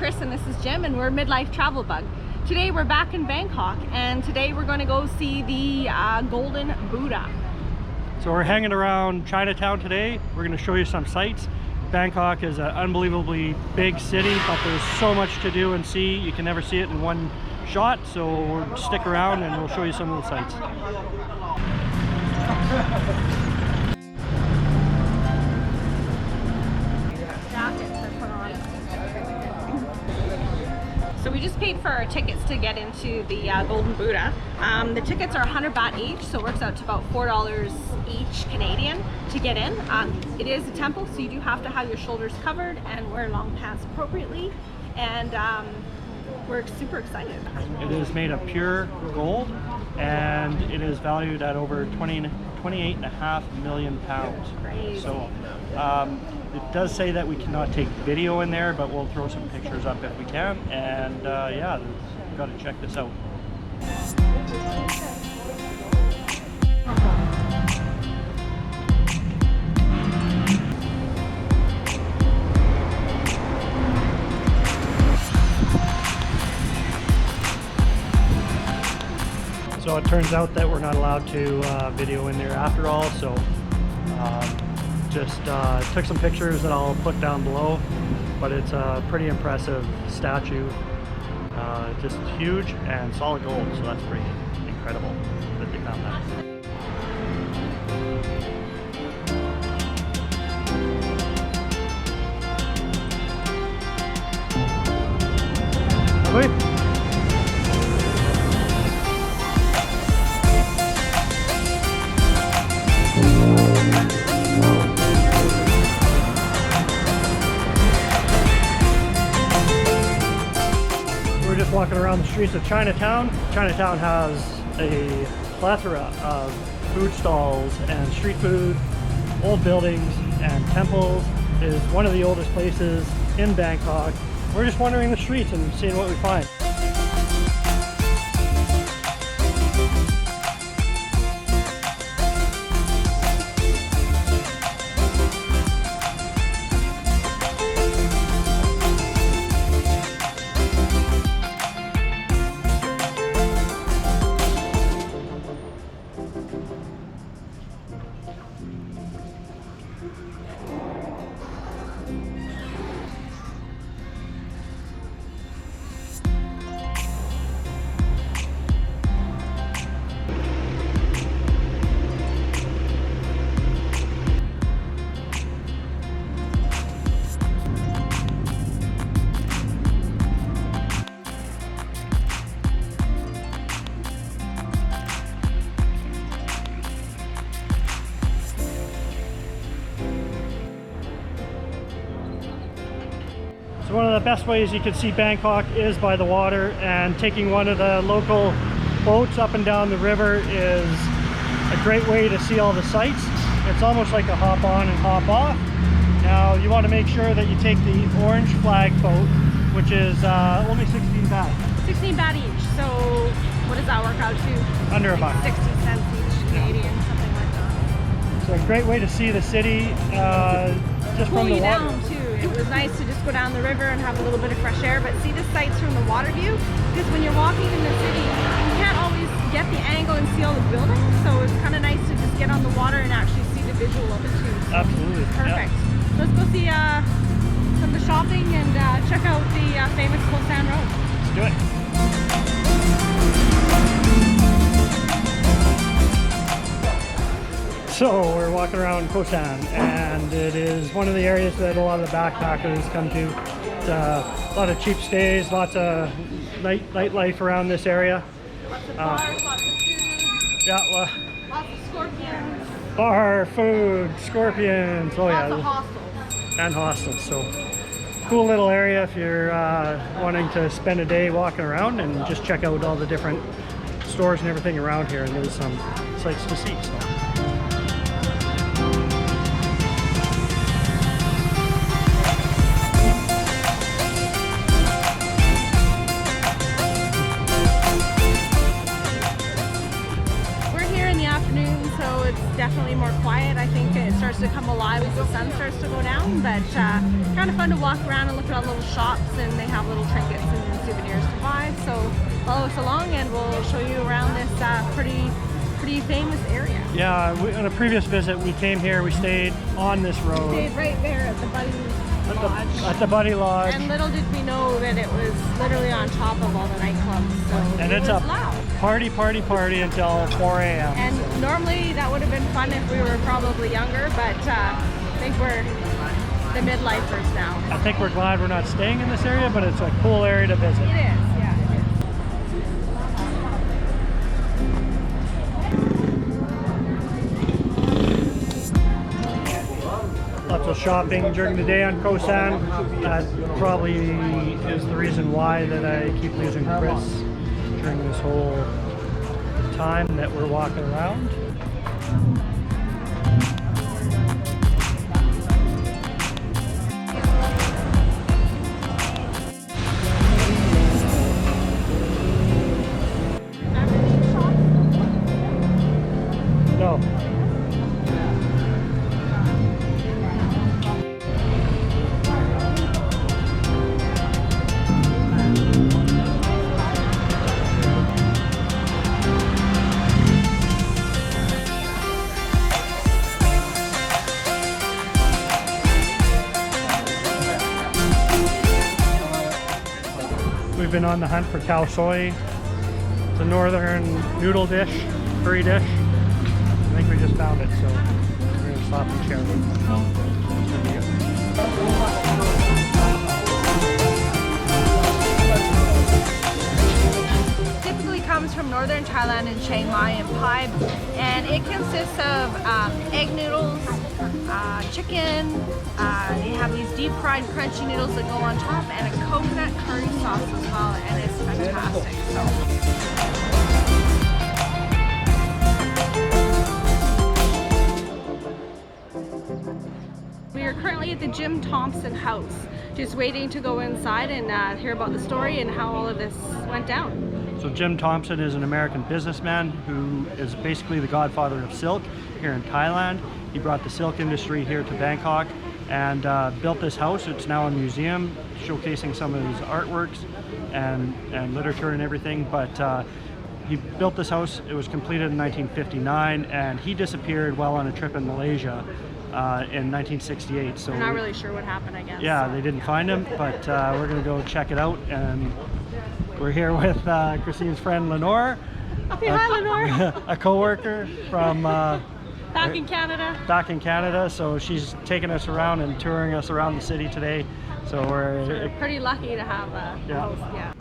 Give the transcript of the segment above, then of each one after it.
Chris and this is Jim, and we're Midlife Travel Bug. Today we're back in Bangkok, and today we're going to go see the Golden Buddha. So we're hanging around Chinatown today. We're going to show you some sights. Bangkok is an unbelievably big city, but there's so much to do and see. You can never see it in one shot, so stick around and we'll show you some of the sights. So we just paid for our tickets to get into the Golden Buddha. The tickets are 100 baht each, so it works out to about $4 each Canadian to get in. It is a temple, so you do have to have your shoulders covered and wear long pants appropriately. And we're super excited. It is made of pure gold, and it is valued at over 28.5 million pounds. Crazy. So it does say that we cannot take video in there, but we'll throw some pictures up if we can. And yeah, you've got to check this out. So it turns out that we're not allowed to video in there after all, so just took some pictures that I'll put down below, but it's a pretty impressive statue, just huge and solid gold, so that's pretty incredible that they found that. Wait. We're just walking around the streets of Chinatown. Chinatown has a plethora of food stalls and street food, old buildings and temples. It is one of the oldest places in Bangkok. We're just wandering the streets and seeing what we find. One of the best ways you can see Bangkok is by the water, and taking one of the local boats up and down the river is a great way to see all the sights. It's almost like a hop on and hop off. Now you want to make sure that you take the orange flag boat, which is only 16 baht. 16 baht each, so what does that work out to? Under a like buck. 60 cents each Canadian, something like that. So a great way to see the city just from the water. Down too. It was nice to just go down the river and have a little bit of fresh air, but see the sights from the water view, because when you're walking in the city you can't always get the angle and see all the buildings, so it's kind of nice to just get on the water and actually see the visual of it too. So absolutely. Perfect. Yeah. So let's go see some of the shopping and check out the famous Khao San Road. Let's do it. So we're walking around Khao San, and it is one of the areas that a lot of the backpackers come to. It's a lot of cheap stays, lots of nightlife around this area. Lots of bars, lots of food. Yeah, Lots of scorpions. Bar, food, scorpions. Oh yeah. Lots of hostels. And hostels. So cool little area if you're wanting to spend a day walking around and just check out all the different stores and everything around here, and there's some sights to see. So. so it's definitely more quiet. I think it starts to come alive as the sun starts to go down, but kind of fun to walk around and look at all the little shops, and they have little trinkets and souvenirs to buy. So follow us along and we'll show you around this pretty famous area. Yeah, on a previous visit we came here, we stayed on this road. We stayed right there at the Buddy Lodge. At the Buddy Lodge. And little did we know that it was literally on top of all the nightclubs. So and it it's was a loud. party until 4 a.m. And normally that would have been fun if we were probably younger, but I think we're the midlifers now. I think we're glad we're not staying in this area, but it's a cool area to visit. It is, yeah, it is. Lots of shopping during the day on Khao San. That probably is the reason why that I keep losing Chris during this whole time that we're walking around. No. We've been on the hunt for khao soi. It's a northern noodle dish, curry dish. I think we just found it, so we're going to stop and share it. Typically comes from northern Thailand and Chiang Mai and Pai, and it consists of egg noodles, chicken, they have these deep fried crunchy noodles that go on top, and a coconut curry sauce as well, and it's fantastic. We are currently at the Jim Thompson House, just waiting to go inside and hear about the story and how all of this went down. So Jim Thompson is an American businessman who is basically the godfather of silk here in Thailand. He brought the silk industry here to Bangkok and built this house. It's now a museum showcasing some of his artworks and literature and everything. But he built this house. It was completed in 1959, and he disappeared while on a trip in Malaysia in 1968. So we're not really sure what happened, I guess. Yeah, they didn't find him, but we're going to go check it out. And we're here with Christine's friend Lenore. Hi, Lenore. A co-worker from back in Canada. Back in Canada, so she's taking us around and touring us around the city today. So we're pretty lucky to have a host. Yeah.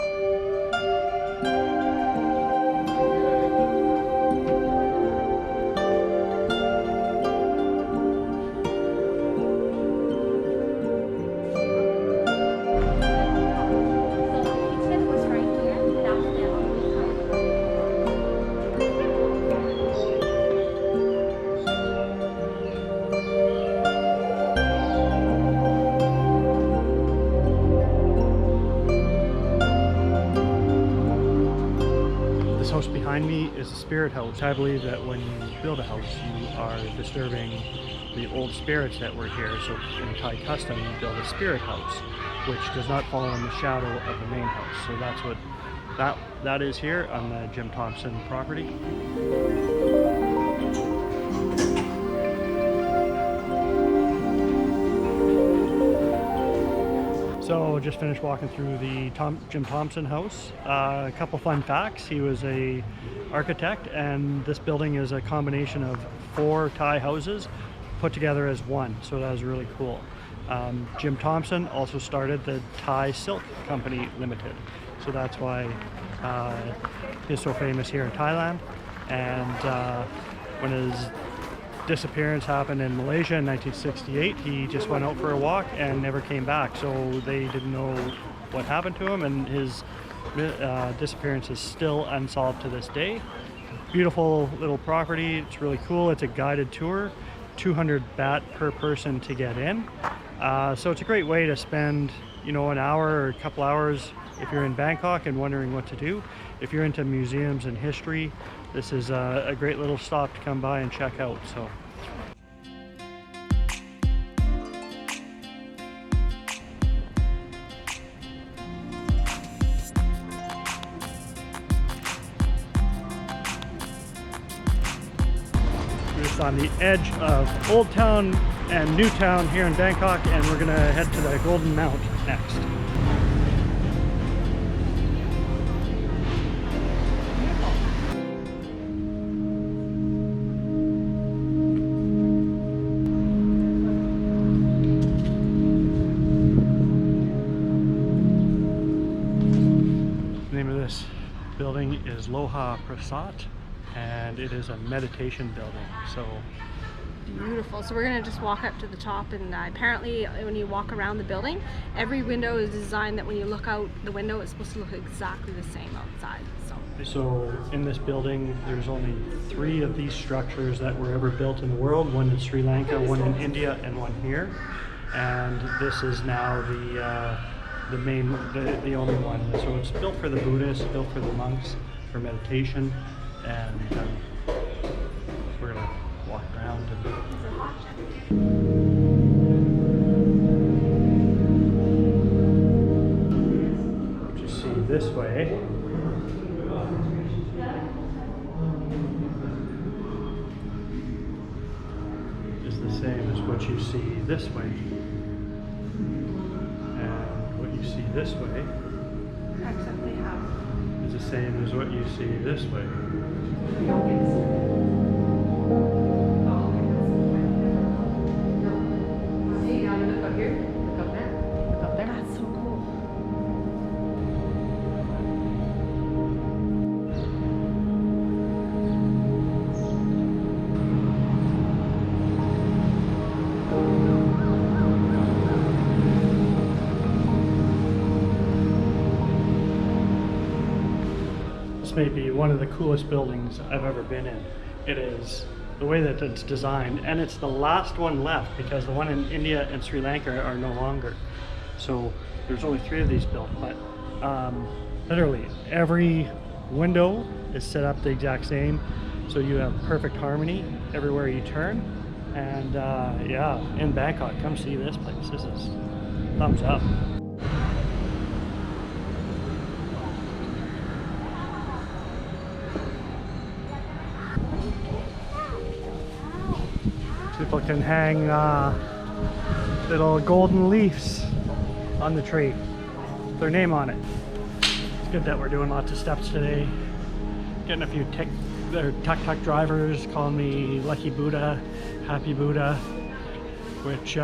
Behind me is a spirit house. I believe that when you build a house, you are disturbing the old spirits that were here. So in Thai custom, you build a spirit house, which does not fall in the shadow of the main house. So that's what that is here on the Jim Thompson property. So just finished walking through the Jim Thompson House. A couple fun facts: he was a architect, and this building is a combination of 4 Thai houses put together as one. So that was really cool. Jim Thompson also started the Thai Silk Company Limited. So that's why he's so famous here in Thailand. And when his disappearance happened in Malaysia in 1968, he just went out for a walk and never came back. So they didn't know what happened to him, and his disappearance is still unsolved to this day. Beautiful little property. It's really cool. It's a guided tour, 200 baht per person to get in. So it's a great way to spend, an hour or a couple hours if you're in Bangkok and wondering what to do. If you're into museums and history, this is a great little stop to come by and check out. So. We're just on the edge of Old Town and New Town here in Bangkok, and we're gonna head to the Golden Mount next. The name of this building is Loha Prasat, and it is a meditation building. So Beautiful. So we're gonna just walk up to the top, and apparently when you walk around the building, every window is designed that when you look out the window, it's supposed to look exactly the same outside. So in this building, there's only 3 of these structures that were ever built in the world. One in Sri Lanka, one in India, and one here. And this is now the only one. So it's built for the Buddhists, built for the monks, for meditation, and we're gonna walk around and what you see this way is the same as what you see this way, and what you see this way is the same as what you see this way. That's so cool. This may be one of the coolest buildings I've ever been in. It is the way that it's designed, and it's the last one left because the one in India and Sri Lanka are no longer. So there's only 3 of these built, but literally every window is set up the exact same, so you have perfect harmony everywhere you turn. And yeah, in Bangkok, come see this place. This is thumbs up. People can hang little golden leaves on the tree, their name on it. It's good that we're doing lots of steps today. Getting a few tuk-tuk drivers calling me Lucky Buddha, Happy Buddha, which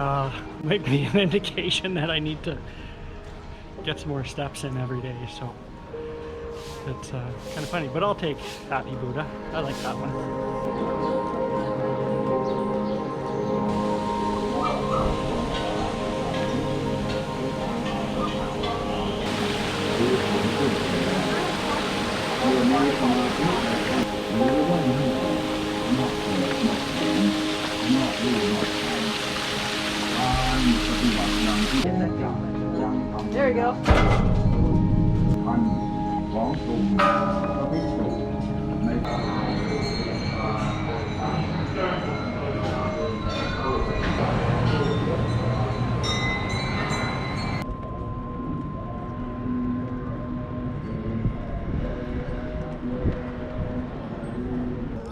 might be an indication that I need to get some more steps in every day. So it's kind of funny, but I'll take Happy Buddha. I like that one. There we go.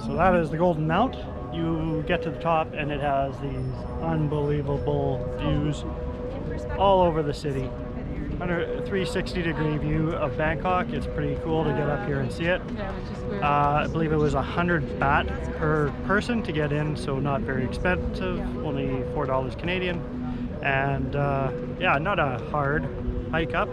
So that is the Golden Mount. You get to the top and it has these unbelievable views all over the city. Under a 360-degree view of Bangkok. It's pretty cool to get up here and see it. I believe it was 100 baht per person to get in, so not very expensive, only $4 Canadian. And yeah, not a hard hike up.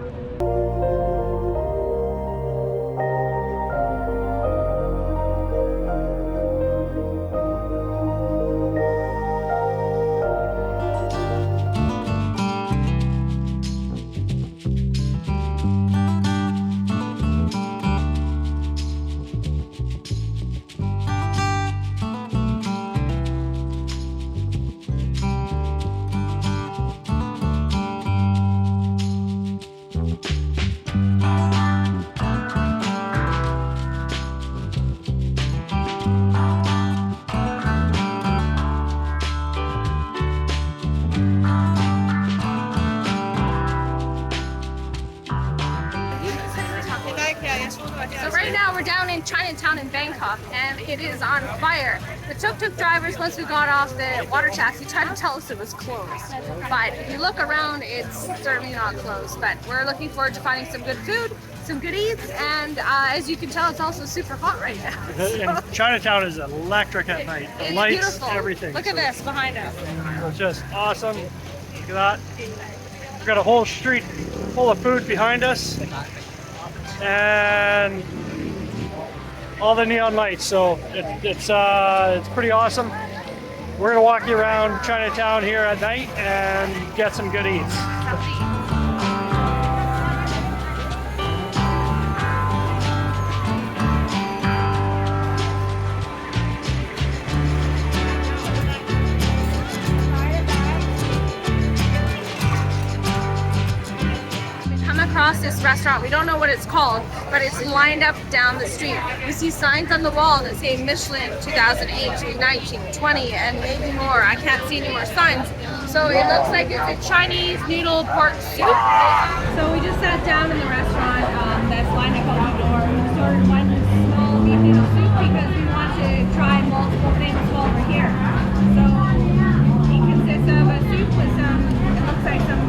in Chinatown in Bangkok, and it is on fire. The tuk-tuk drivers, once we got off the water taxi, tried to tell us it was closed. But if you look around, it's certainly not closed. But we're looking forward to finding some good food, some good eats, and as you can tell, it's also super hot right now. And Chinatown is electric at night. The It's lights, beautiful. everything. Look at this behind us. It's just awesome. Look at that. We've got a whole street full of food behind us. And all the neon lights, so it's pretty awesome. We're gonna walk you around Chinatown here at night and get some good eats. Across this restaurant, we don't know what it's called, but it's lined up down the street. We see signs on the wall that say Michelin 2008, 19, 20, and maybe more. I can't see any more signs. So it looks like it's a Chinese noodle pork soup. So we just sat down in the restaurant that's lined up on the door. We just ordered one small beef noodle soup because we want to try multiple things while we're here. So it consists of a soup with some, it looks like some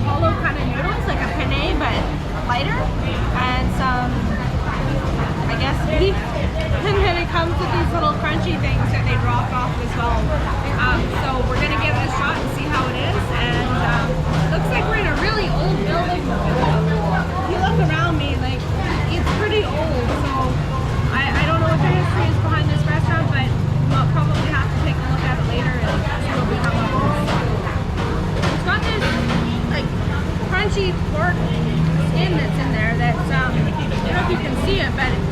hollow kind of noodles, like a penne but lighter, and some, I guess, beef. And then it comes with these little crunchy things that they drop off as well. So we're gonna give it a shot and see how it is. And looks like we're in a really old building. If you look around me, like, it's pretty old. So I don't know what the history is behind this restaurant, but we'll probably have to take a look at it later and see what we come up with. It's got this like crunchy pork skin that's in there that's, I don't know if you can see it, but it's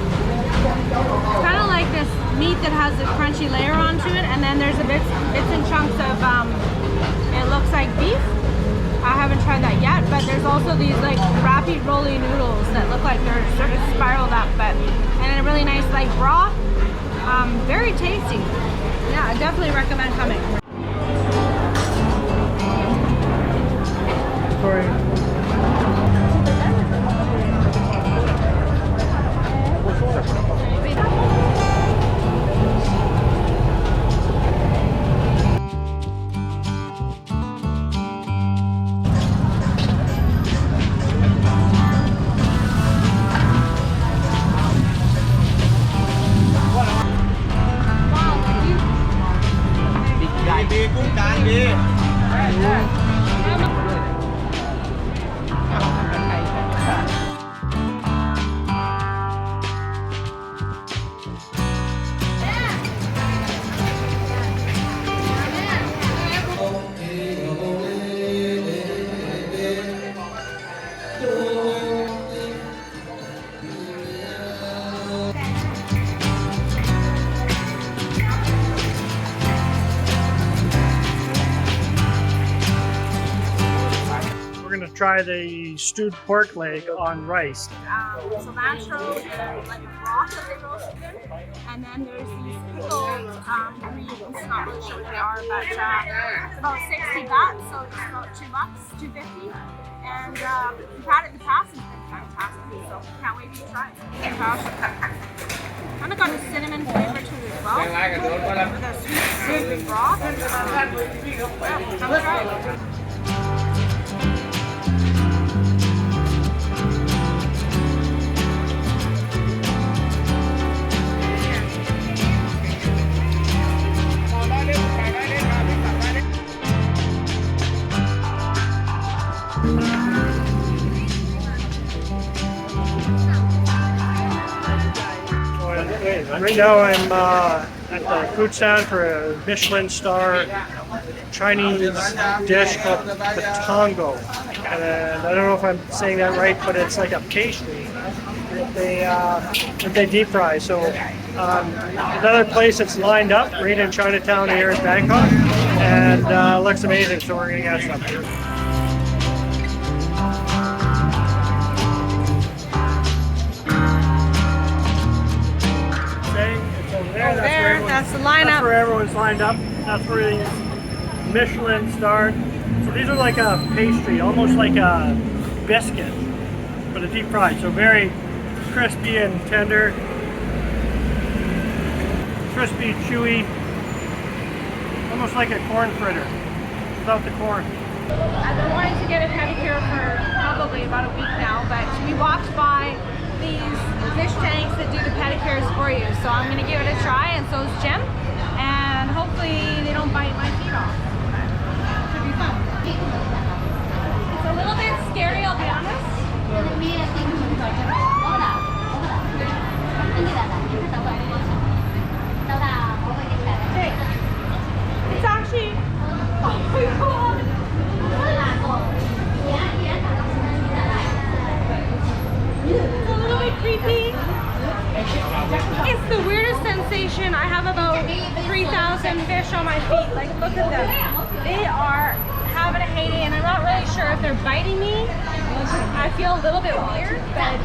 kind of like this meat that has a crunchy layer onto it, and then there's a bits and chunks of, it looks like beef. I haven't tried that yet, but there's also these like wrappy rolly noodles that look like they're sort of spiraled up, but, and a really nice like broth. Very tasty. Yeah, I definitely recommend coming. Try the stewed pork leg on rice. Cilantro and like a broth that they roasted in, and then there's these pickled greens. Not really sure what they are, but it's about 60 baht, so it's about $2, $2.50. And we've had it in the past, and it's been fantastic. So can't wait to try it. Kind of got a cinnamon flavor to it as well, with a sweet broth. Yeah, come try it. Right now I'm at the food stand for a Michelin star Chinese dish called the Tongo. And I don't know if I'm saying that right, but it's like a pastry that they deep fry. So another place that's lined up right in Chinatown here in Bangkok, and looks amazing, so we're gonna get some. That's the lineup. That's where everyone's lined up. That's where these Michelin starred. So these are like a pastry, almost like a biscuit, but a deep fried. So very, crispy and tender. Crispy, chewy. Almost like a corn fritter without the corn. I've been wanting to get a pedicure for probably about a week now, but we walked by these fish tanks that do the pedicures for you. So I'm gonna give it a try, and so is Jim. And hopefully they don't bite my feet off. But it should be fun. It's a little bit scary, I'll be honest. It's actually, oh my god. It's a little bit creepy. It's the weirdest sensation. I have about 3,000 fish on my feet. Like, look at them. They are having a heyday, and I'm not really sure if they're biting me. I feel a little bit weird, but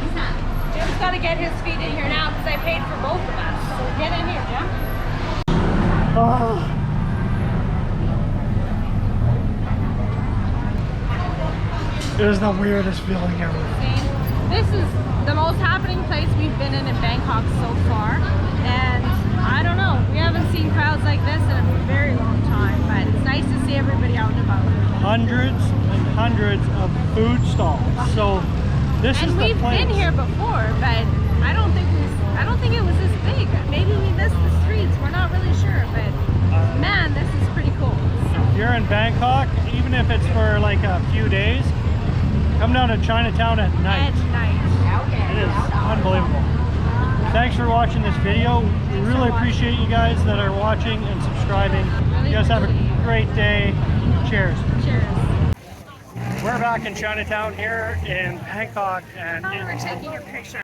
Jim's got to get his feet in here now because I paid for both of us. So get in here, Jim. Oh. It was the weirdest feeling ever. This is the most happening place we've been in Bangkok so far, and I don't know, we haven't seen crowds like this in a very long time, but it's nice to see everybody out and about. Hundreds and hundreds of food stalls. So this is the place. And we've been here before, but I don't think it was this big. Maybe we missed the streets. We're not really sure, but man, this is pretty cool. If you're in Bangkok, even if it's for like a few days, come down to Chinatown at night. At night. It is unbelievable. Thanks for watching this video. We really appreciate you guys that are watching and subscribing. You guys have a great day. Cheers. Cheers. We're back in Chinatown here in Bangkok, and We're taking a picture.